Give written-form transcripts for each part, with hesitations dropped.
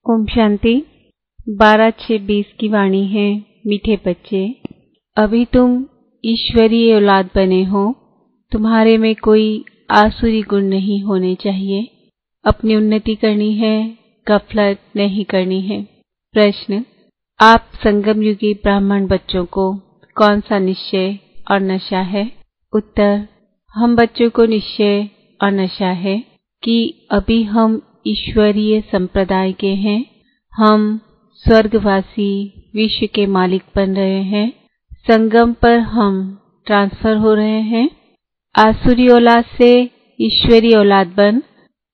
ओम शांति। 12/6/20 की वाणी है। मीठे बच्चे, अभी तुम ईश्वरीय औलाद बने हो। तुम्हारे में कोई आसुरी गुण नहीं होने चाहिए। अपनी उन्नति करनी है, गफलत नहीं करनी है। प्रश्न, आप संगम युगी ब्राह्मण बच्चों को कौन सा निश्चय और नशा है? उत्तर, हम बच्चों को निश्चय और नशा है कि अभी हम ईश्वरीय संप्रदाय के हैं। हम स्वर्गवासी विश्व के मालिक बन रहे हैं। संगम पर हम ट्रांसफर हो रहे हैं। आसुरी औलाद से ईश्वरीय औलाद बन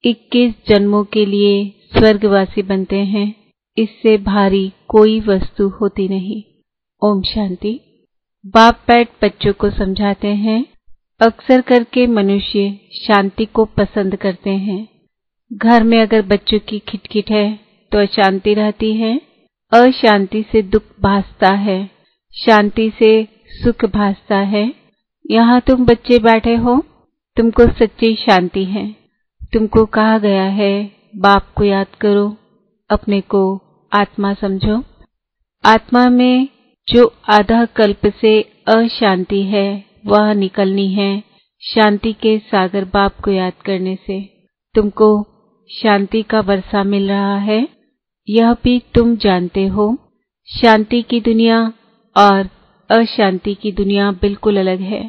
21 जन्मों के लिए स्वर्गवासी बनते हैं। इससे भारी कोई वस्तु होती नहीं। ओम शांति। बाप बैठ बच्चों को समझाते हैं। अक्सर करके मनुष्य शांति को पसंद करते हैं। घर में अगर बच्चों की खिटखिट है तो अशांति रहती है। अशांति से दुख भासता है, शांति से सुख भासता है। यहाँ तुम बच्चे बैठे हो, तुमको सच्ची शांति है। तुमको कहा गया है बाप को याद करो, अपने को आत्मा समझो। आत्मा में जो आधा कल्प से अशांति है वह निकलनी है शांति के सागर बाप को याद करने से। तुमको शांति का वर्षा मिल रहा है, यह भी तुम जानते हो। शांति की दुनिया और अशांति की दुनिया बिल्कुल अलग है।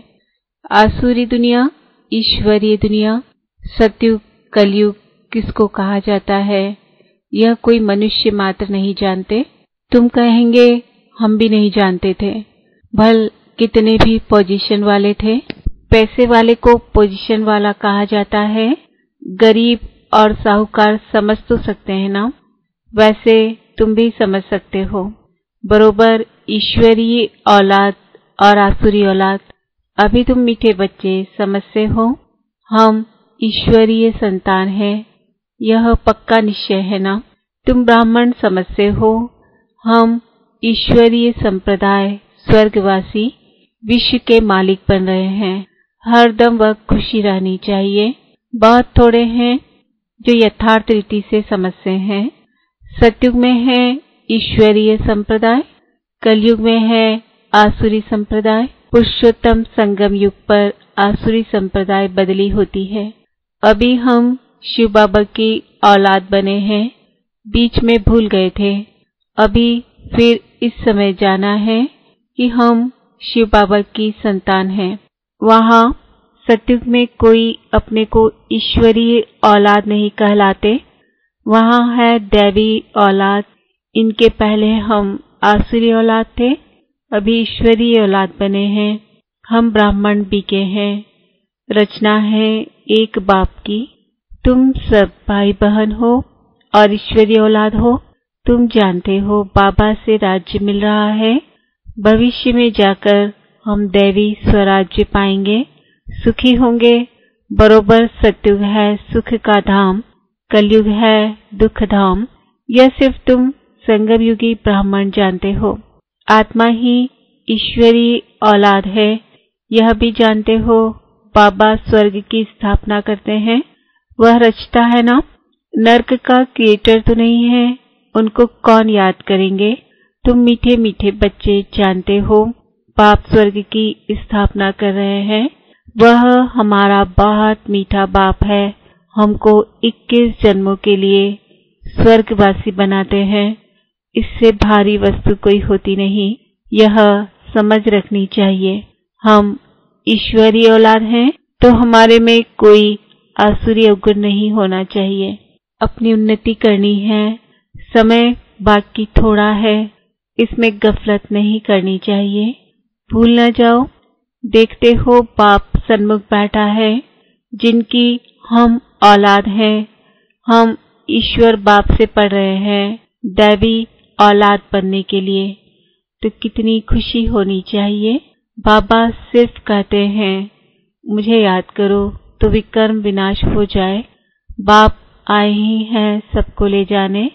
आसुरी दुनिया, ईश्वरीय दुनिया, सतयुग, कलयुग किसको कहा जाता है यह कोई मनुष्य मात्र नहीं जानते। तुम कहेंगे हम भी नहीं जानते थे। भल कितने भी पोजीशन वाले थे। पैसे वाले को पोजीशन वाला कहा जाता है। गरीब और साहूकार समझ तो सकते हैं ना, वैसे तुम भी समझ सकते हो। बरोबर ईश्वरीय औलाद और आसुरी औलाद। अभी तुम मीठे बच्चे समझते हो हम ईश्वरीय संतान हैं, यह पक्का निश्चय है ना। तुम ब्राह्मण समझते हो हम ईश्वरीय संप्रदाय स्वर्गवासी विश्व के मालिक बन रहे हैं। हरदम वह खुशी रहनी चाहिए। बहुत थोड़े हैं जो यथार्थ रीति से समझते हैं। सतयुग में है ईश्वरीय संप्रदाय, कलयुग में है आसुरी संप्रदाय। पुरुषोत्तम संगम युग पर आसुरी संप्रदाय बदली होती है। अभी हम शिव बाबा की औलाद बने हैं, बीच में भूल गए थे। अभी फिर इस समय जाना है कि हम शिव बाबा की संतान हैं। वहाँ सतयुग में कोई अपने को ईश्वरीय औलाद नहीं कहलाते, वहाँ है दैवी औलाद। इनके पहले हम आसुरी औलाद थे, अभी ईश्वरीय औलाद बने हैं। हम ब्राह्मण बीके हैं। रचना है एक बाप की। तुम सब भाई बहन हो और ईश्वरीय औलाद हो। तुम जानते हो बाबा से राज्य मिल रहा है। भविष्य में जाकर हम दैवी स्वराज्य पाएंगे, सुखी होंगे। बरोबर सतयुग है सुख का धाम, कलयुग है दुख धाम। यह सिर्फ तुम संगम युगी ब्राह्मण जानते हो। आत्मा ही ईश्वरीय औलाद है, यह भी जानते हो। बाबा स्वर्ग की स्थापना करते हैं, वह रचता है ना। नर्क का क्रिएटर तो नहीं है, उनको कौन याद करेंगे। तुम मीठे मीठे बच्चे जानते हो बाप स्वर्ग की स्थापना कर रहे हैं। वह हमारा बहुत मीठा बाप है। हमको 21 जन्मों के लिए स्वर्गवासी बनाते हैं। इससे भारी वस्तु कोई होती नहीं, यह समझ रखनी चाहिए। हम ईश्वरीय औलाद हैं तो हमारे में कोई आसुरी अवगुण नहीं होना चाहिए। अपनी उन्नति करनी है। समय बाकी थोड़ा है, इसमें गफलत नहीं करनी चाहिए। भूल न जाओ। देखते हो बाप सन्मुख बैठा है, जिनकी हम औलाद हैं। हम ईश्वर बाप से पढ़ रहे हैं दैवी औलाद बनने के लिए, तो कितनी खुशी होनी चाहिए। बाबा सिर्फ कहते हैं मुझे याद करो तो विकर्म विनाश हो जाए। बाप आए ही हैं सबको ले जाने।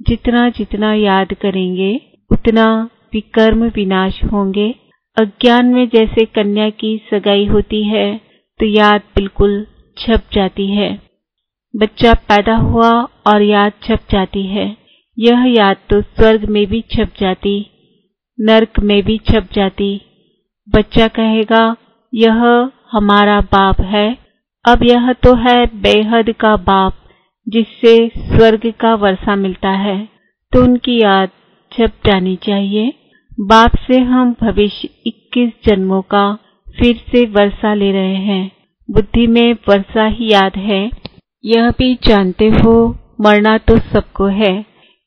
जितना जितना याद करेंगे उतना विकर्म विनाश होंगे। अज्ञान में जैसे कन्या की सगाई होती है तो याद बिल्कुल छप जाती है। बच्चा पैदा हुआ और याद छप जाती है। यह याद तो स्वर्ग में भी छप जाती, नरक में भी छप जाती। बच्चा कहेगा यह हमारा बाप है। अब यह तो है बेहद का बाप जिससे स्वर्ग का वर्षा मिलता है, तो उनकी याद छप जानी चाहिए। बाप से हम भविष्य 21 जन्मों का फिर से वर्षा ले रहे हैं। बुद्धि में वर्षा ही याद है। यह भी जानते हो मरना तो सबको है,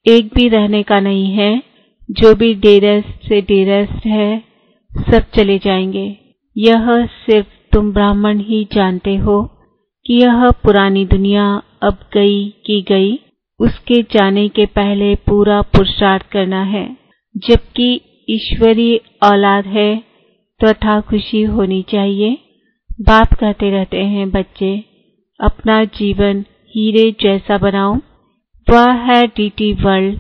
एक भी रहने का नहीं है। जो भी डेरेस्ट से डेरेस्ट है सब चले जाएंगे। यह सिर्फ तुम ब्राह्मण ही जानते हो कि यह पुरानी दुनिया अब गई की गई, उसके जाने के पहले पूरा पुरुषार्थ करना है। जबकि ईश्वरीय औलाद है तो अथाह खुशी होनी चाहिए। बाप कहते रहते हैं बच्चे अपना जीवन हीरे जैसा बनाओ। वह है डीटी वर्ल्ड,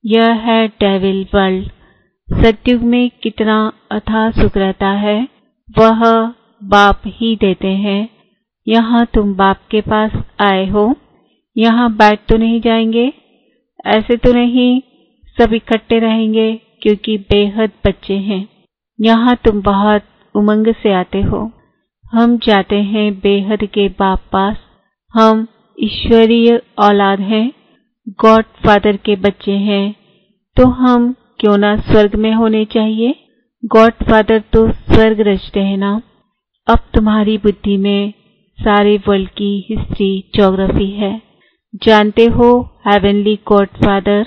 यह है डेविल वर्ल्ड। सत्युग में कितना अथाह सुख रहता है वह बाप ही देते हैं। यहाँ तुम बाप के पास आए हो, यहाँ बैठ तो नहीं जाएंगे, ऐसे तो नहीं सब इकट्ठे रहेंगे क्योंकि बेहद बच्चे हैं। यहाँ तुम बहुत उमंग से आते हो। हम जाते हैं बेहद के बाप पास। हम ईश्वरीय औलाद हैं, गॉड फादर के बच्चे हैं, तो हम क्यों ना स्वर्ग में होने चाहिए। गॉड फादर तो स्वर्ग रचते हैं ना। अब तुम्हारी बुद्धि में सारे वर्ल्ड की हिस्ट्री ज्योग्राफी है। जानते हो हेवनली गॉड फादर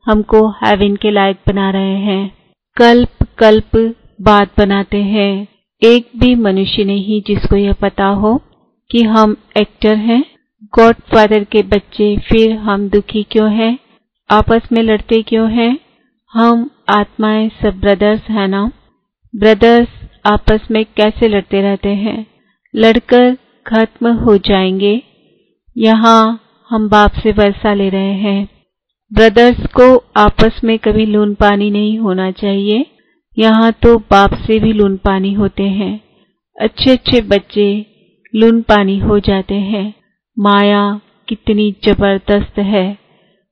हमको हेवन के लायक बना रहे हैं। कल्प कल्प बाद बनाते हैं। एक भी मनुष्य नहीं जिसको यह पता हो कि हम एक्टर हैं, गॉड फादर के बच्चे। फिर हम दुखी क्यों हैं, आपस में लड़ते क्यों हैं। हम आत्माएं सब ब्रदर्स हैं ना। ब्रदर्स आपस में कैसे लड़ते रहते हैं, लड़कर खत्म हो जाएंगे। यहाँ हम बाप से वर्षा ले रहे हैं। ब्रदर्स को आपस में कभी लून पानी नहीं होना चाहिए। यहाँ तो बाप से भी लून पानी होते हैं। अच्छे अच्छे बच्चे लून पानी हो जाते हैं। माया कितनी जबरदस्त है।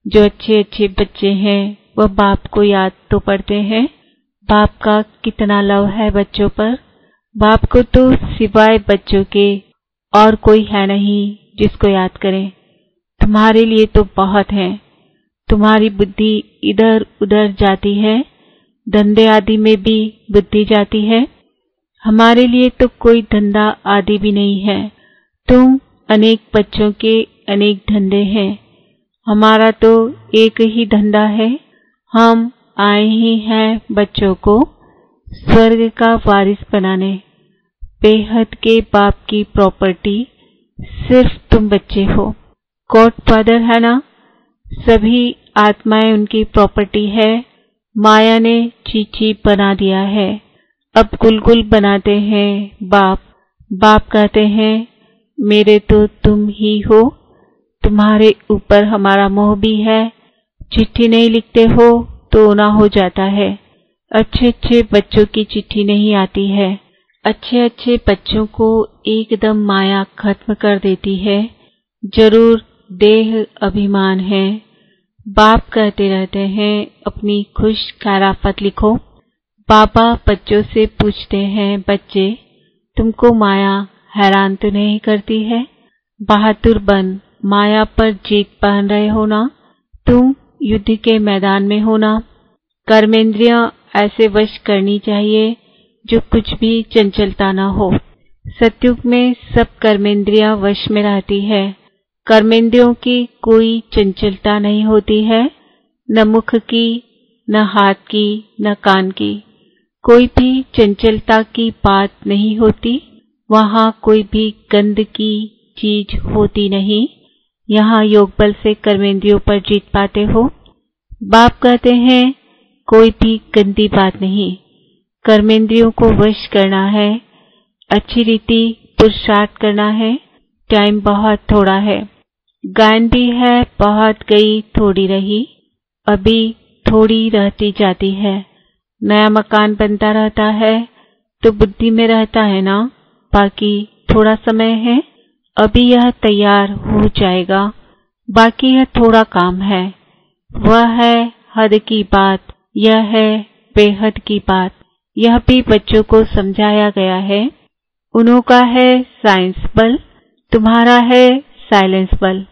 जो अच्छे अच्छे बच्चे हैं वह बाप को याद तो पड़ते हैं। बाप का कितना लव है बच्चों पर। बाप को तो सिवाय बच्चों के और कोई है नहीं जिसको याद करें। तुम्हारे लिए तो बहुत है। तुम्हारी बुद्धि इधर उधर जाती है, धंधे आदि में भी बुद्धि जाती है। हमारे लिए तो कोई धंधा आदि भी नहीं है। तुम अनेक बच्चों के अनेक धंधे हैं, हमारा तो एक ही धंधा है। हम आए ही हैं बच्चों को स्वर्ग का वारिस बनाने। बेहद के बाप की प्रॉपर्टी सिर्फ तुम बच्चे हो। गॉड फादर है ना, सभी आत्माएं उनकी प्रॉपर्टी है। माया ने चीची बना दिया है। अब गुलगुल बनाते हैं बाप। बाप कहते हैं मेरे तो तुम ही हो, तुम्हारे ऊपर हमारा मोह भी है। चिट्ठी नहीं लिखते हो तो ना हो जाता है। अच्छे अच्छे बच्चों की चिट्ठी नहीं आती है। अच्छे अच्छे बच्चों को एकदम माया खत्म कर देती है। जरूर देह अभिमान है। बाप कहते रहते हैं अपनी खुश खैराफत लिखो। बाबा बच्चों से पूछते हैं बच्चे तुमको माया हैरान तो नहीं करती है। बहादुर बन, माया पर जीत पहन रहे हो ना। तुम युद्ध के मैदान में हो ना। कर्मेंद्रियां ऐसे वश करनी चाहिए जो कुछ भी चंचलता न हो। सत्युग में सब कर्मेंद्रियां वश में रहती है। कर्मेंद्रियों की कोई चंचलता नहीं होती है, न मुख की, न हाथ की, न कान की। कोई भी चंचलता की बात नहीं होती। वहाँ कोई भी गंद की चीज होती नहीं। यहाँ योग बल से कर्मेंद्रियों पर जीत पाते हो। बाप कहते हैं कोई भी गंदी बात नहीं, कर्मेंद्रियों को वश करना है, अच्छी रीति पुरुषार्थ करना है। टाइम बहुत थोड़ा है। गायन भी है बहुत गई थोड़ी रही, अभी थोड़ी रहती जाती है। नया मकान बनता रहता है तो बुद्धि में रहता है ना, बाकी थोड़ा समय है, अभी यह तैयार हो जाएगा, बाकी यह थोड़ा काम है, वह है हद की बात, यह है बेहद की बात। यह भी बच्चों को समझाया गया है। उन्हों का है साइंस बल, तुम्हारा है साइलेंस बल।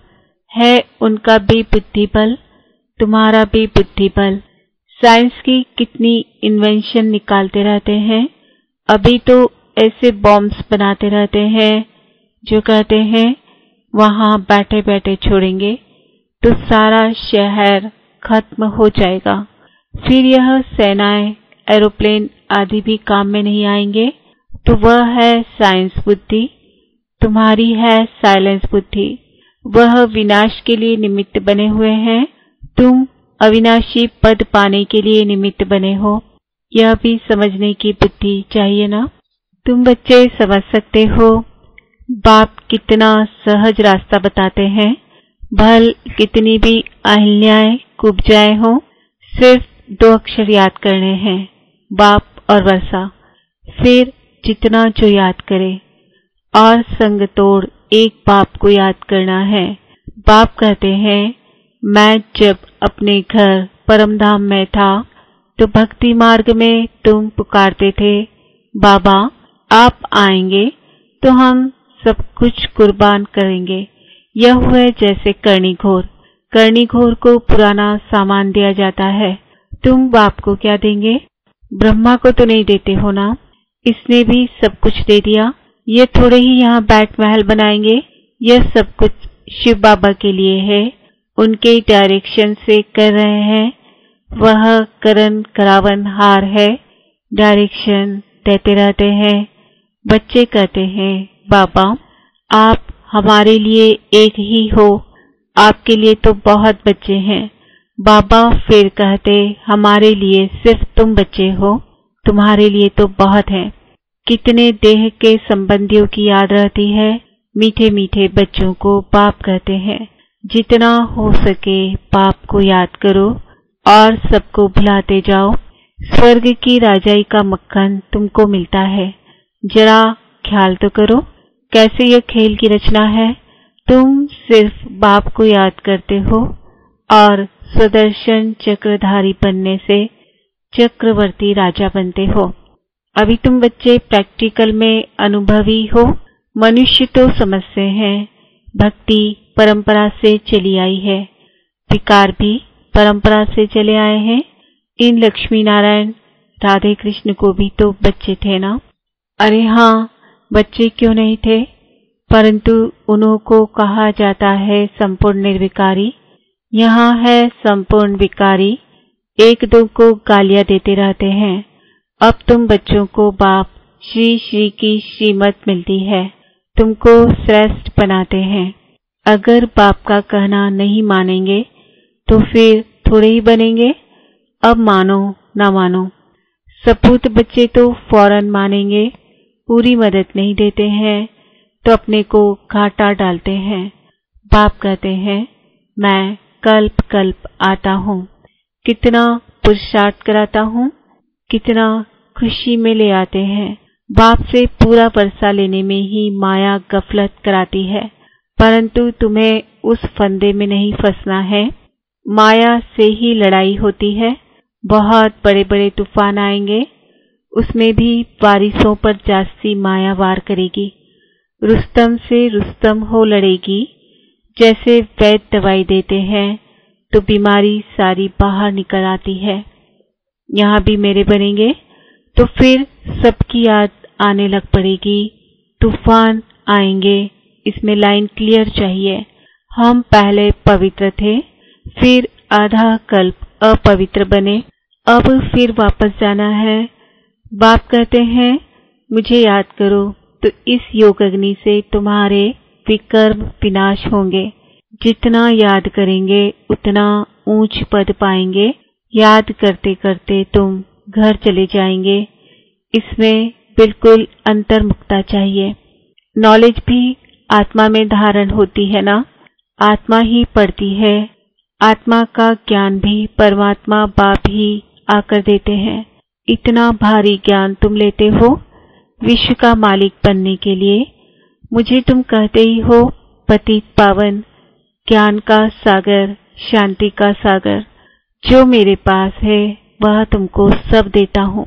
है उनका भी बुद्धि बल, तुम्हारा भी बुद्धि बल। साइंस की कितनी इन्वेंशन निकालते रहते हैं। अभी तो ऐसे बॉम्ब्स बनाते रहते हैं जो कहते हैं वहां बैठे बैठे छोड़ेंगे तो सारा शहर खत्म हो जाएगा। फिर यह सेनाएं, एरोप्लेन आदि भी काम में नहीं आएंगे। तो वह है साइंस बुद्धि, तुम्हारी है साइलेंस बुद्धि। वह विनाश के लिए निमित्त बने हुए हैं, तुम अविनाशी पद पाने के लिए निमित्त बने हो। यह भी समझने की बुद्धि चाहिए ना। तुम बच्चे समझ सकते हो बाप कितना सहज रास्ता बताते हैं। भल कितनी भी अहिल्याएं कुब्जाएं हो, सिर्फ 2 अक्षर याद करने हैं, बाप और वर्षा। फिर जितना जो याद करे और संग तोड़ एक बाप को याद करना है। बाप कहते हैं मैं जब अपने घर परमधाम में था तो भक्ति मार्ग में तुम पुकारते थे बाबा आप आएंगे तो हम सब कुछ कुर्बान करेंगे। यह हुए जैसे कर्णिघोर। कर्णिघोर को पुराना सामान दिया जाता है, तुम बाप को क्या देंगे? ब्रह्मा को तो नहीं देते हो ना, इसने भी सब कुछ दे दिया। ये थोड़े ही यहाँ बैठ महल बनाएंगे, यह सब कुछ शिव बाबा के लिए है, उनके डायरेक्शन से कर रहे हैं। वह करण करावन हार है, डायरेक्शन देते रहते हैं। बच्चे कहते हैं बाबा आप हमारे लिए एक ही हो, आपके लिए तो बहुत बच्चे हैं। बाबा फिर कहते हमारे लिए सिर्फ तुम बच्चे हो, तुम्हारे लिए तो बहुत है। कितने देह के संबंधियों की याद रहती है। मीठे मीठे बच्चों को बाप कहते हैं। जितना हो सके बाप को याद करो और सबको भुलाते जाओ। स्वर्ग की राजाई का मक्खन तुमको मिलता है। जरा ख्याल तो करो कैसे यह खेल की रचना है। तुम सिर्फ बाप को याद करते हो और सुदर्शन चक्रधारी बनने से चक्रवर्ती राजा बनते हो। अभी तुम बच्चे प्रैक्टिकल में अनुभवी हो। मनुष्य तो समझते हैं भक्ति परंपरा से चली आई है, विकार भी परंपरा से चले आए हैं। इन लक्ष्मी नारायण राधे कृष्ण को भी तो बच्चे थे ना। अरे हाँ, बच्चे क्यों नहीं थे, परंतु उन्हों को कहा जाता है संपूर्ण निर्विकारी। यहाँ है संपूर्ण विकारी, एक दो को गालियां देते रहते हैं। अब तुम बच्चों को बाप श्री श्री की श्रीमत मिलती है, तुमको श्रेष्ठ बनाते हैं। अगर बाप का कहना नहीं मानेंगे तो फिर थोड़े ही बनेंगे। अब मानो ना मानो, सपूत बच्चे तो फौरन मानेंगे। पूरी मदद नहीं देते हैं तो अपने को घाटा डालते हैं। बाप कहते हैं मैं कल्प कल्प आता हूँ, कितना पुरुषार्थ कराता हूँ, कितना खुशी में ले आते हैं। बाप से पूरा वर्षा लेने में ही माया गफलत कराती है, परंतु तुम्हें उस फंदे में नहीं फंसना है। माया से ही लड़ाई होती है। बहुत बड़े बड़े तूफान आएंगे, उसमें भी बारिशों पर जास्ती माया वार करेगी। रुस्तम से रुस्तम हो लड़ेगी। जैसे वैद्य दवाई देते हैं तो बीमारी सारी बाहर निकल आती है। यहाँ भी मेरे बनेंगे तो फिर सबकी याद आने लग पड़ेगी। तूफान आएंगे, इसमें लाइन क्लियर चाहिए। हम पहले पवित्र थे, फिर आधा कल्प अपवित्र बने, अब फिर वापस जाना है। बाप कहते हैं मुझे याद करो तो इस योग अग्नि से तुम्हारे विकर्म विनाश होंगे। जितना याद करेंगे उतना ऊंच पद पाएंगे। याद करते करते तुम घर चले जाएंगे। इसमें बिल्कुल अंतर्मुखता चाहिए। नॉलेज भी आत्मा में धारण होती है ना, आत्मा ही पढ़ती है। आत्मा का ज्ञान भी परमात्मा बाप ही आकर देते हैं। इतना भारी ज्ञान तुम लेते हो विश्व का मालिक बनने के लिए। मुझे तुम कहते ही हो पतित पावन, ज्ञान का सागर, शांति का सागर। जो मेरे पास है वह तुमको सब देता हूँ।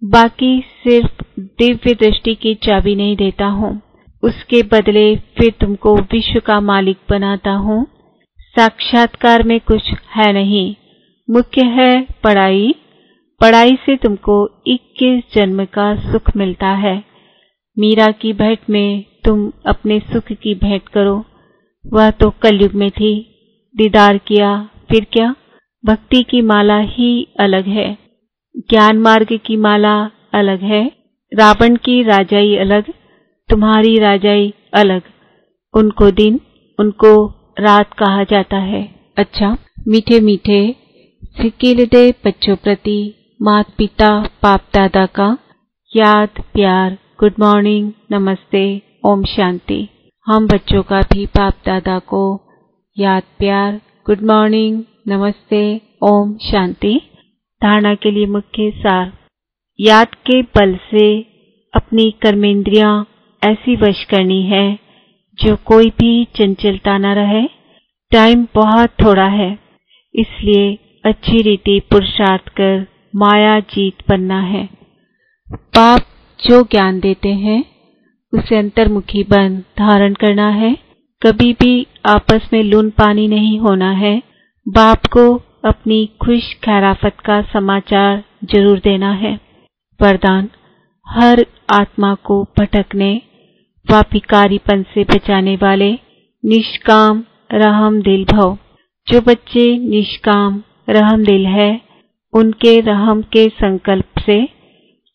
बाकी सिर्फ दिव्य दृष्टि की चाबी नहीं देता हूँ, उसके बदले फिर तुमको विश्व का मालिक बनाता हूँ। साक्षात्कार में कुछ है नहीं, मुख्य है पढ़ाई। पढ़ाई से तुमको 21 जन्म का सुख मिलता है। मीरा की भेंट में तुम अपने सुख की भेंट करो। वह तो कलयुग में थी, दीदार किया, फिर क्या। भक्ति की माला ही अलग है, ज्ञान मार्ग की माला अलग है। रावण की राजाई अलग, तुम्हारी राजाई अलग। उनको दिन, उनको रात कहा जाता है। अच्छा, मीठे मीठे सिक्के हृदय बच्चों प्रति माता पिता बाप दादा का याद प्यार, गुड मॉर्निंग, नमस्ते, ओम शांति। हम बच्चों का भी बाप दादा को याद प्यार, गुड मॉर्निंग, नमस्ते, ओम शांति। धारणा के लिए मुख्य सार। याद के बल से अपनी कर्मेंद्रियां ऐसी वश करनी है जो कोई भी चंचलता न रहे। टाइम बहुत थोड़ा है, इसलिए अच्छी रीति पुरुषार्थ कर माया जीत बनना है। बाप जो ज्ञान देते हैं उसे अंतर्मुखी बन धारण करना है। कभी भी आपस में लून पानी नहीं होना है। बाप को अपनी खुश खैराफत का समाचार जरूर देना है। वरदान, हर आत्मा को भटकने व भिखारीपन से बचाने वाले निष्काम रहम दिल भव। जो बच्चे निष्काम रहम दिल है, उनके रहम के संकल्प से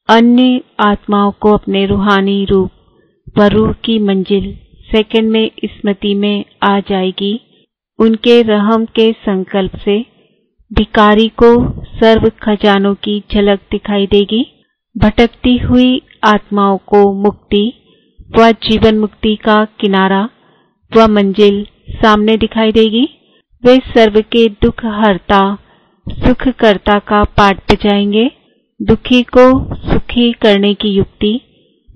अन्य आत्माओं को अपने रूहानी रूप व रूह की मंजिल सेकंड में स्मृति में आ जाएगी। उनके रहम के संकल्प से भिखारी को सर्व खजानों की झलक दिखाई देगी। भटकती हुई आत्माओं को मुक्ति व जीवन मुक्ति का किनारा व मंजिल सामने दिखाई देगी। वे सर्व के दुख हरता सुख करता का पाठ बजाएंगे। दुखी को सुखी करने की युक्ति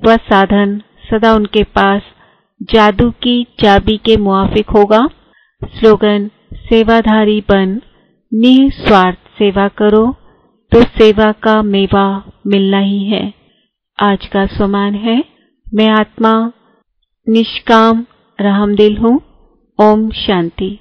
व साधन सदा उनके पास जादू की चाबी के मुआफिक होगा। स्लोगन, सेवाधारी बन निस्वार्थ सेवा करो तो सेवा का मेवा मिलना ही है। आज का स्वमान है, मैं आत्मा निष्काम रहमदिल हूँ। ओम शांति।